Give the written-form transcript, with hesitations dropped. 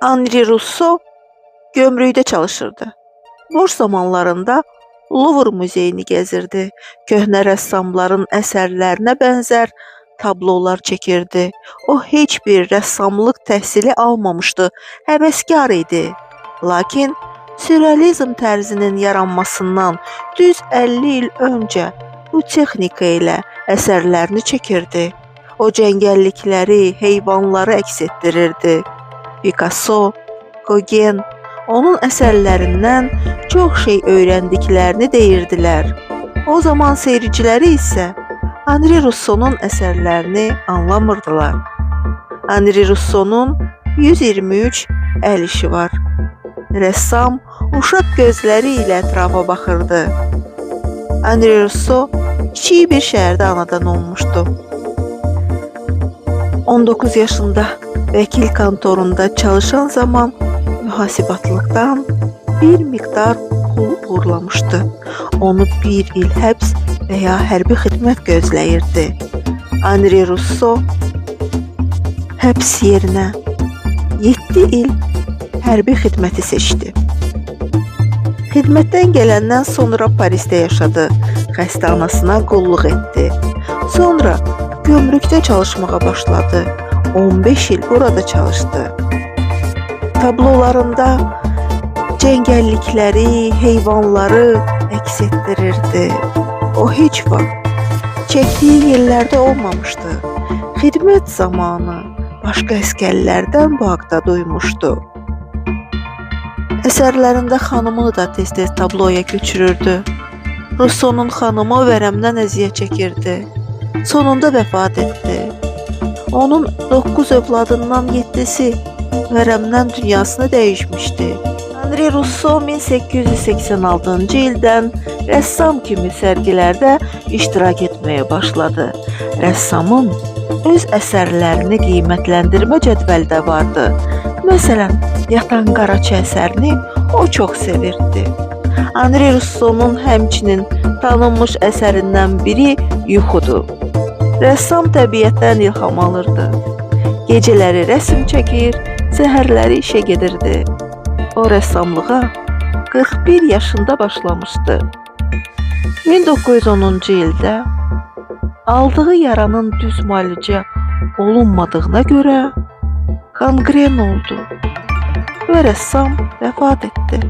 Henri Rousseau gömrükdə çalışırdı. Boş zamanlarında Louvre muzeyini gəzirdi. Köhnə rəssamların əsərlərinə bənzər tablolar çəkirdi. O heç bir rəssamlıq təhsili almamışdı, həvəskar idi. Lakin sürrealizm tərzinin yaranmasından düz 50 il öncə bu texnika ilə əsərlərini çəkirdi. O cəngəllikləri, heyvanları əks etdirirdi. Picasso, Gauguin onun əsərlərindən çox şey öyrəndiklərini deyirdilər. O zaman seyirciləri isə Henri Rousseau'nun əsərlərini anlamırdılar. Henri Rousseau'nun 123 əl işi var. Rəssam uşaq gözləri ilə ətrafa baxırdı. Henri Rousseau kiçik bir şəhərdə anadan olmuşdu. 19 yaşında vəkil kontorunda çalışan zaman mühasibatlıqdan bir miqdar pul uğurlamışdı. Onu bir il həbs və ya hərbi xidmət gözləyirdi. Henri Rousseau həbs yerinə 7 il hərbi xidməti seçdi. Xidmətdən gələndən sonra Parisdə yaşadı. Xəstəxanasına qulluq etdi. Sonra gömrükdə çalışmağa başladı. 15 il burada çalışdı. Tablolarında cəngəllikləri, heyvanları əks etdirirdi. O heç vaxt çəkdiyi yerlərdə olmamışdı. Xidmət zamanı başqa əskərlərdən bu haqda duymuşdu. Əsərlərində xanımını da tez-tez tabloya köçürürdü. Rousseau'nun xanımı vərəmdən əziyyət çəkirdi. Sonunda vəfat etdi. Onun 9 övladından 7'si vərəmdən dünyasını dəyişmişdi. Henri Rousseau 1886 ildən rəssam kimi sərgilərdə iştirak etməyə başladı. Rəssamın öz əsərlərini qiymətləndirmə cədvəli də vardı. Məsələn, Yatan Qaraçı əsərini o çox sevirdi. Henri Rousseau'nun həmçinin tanınmış əsərindən biri yuxudur. Rəssam təbiətdən ilham alırdı. Gecələri rəsm çəkir, səhərləri işə gedirdi. O rəssamlığa 41 yaşında başlamışdı. 1910-cu ildə aldığı yaranın düz müalicə olunmadığına görə qangren oldu və rəssam vəfat etdi.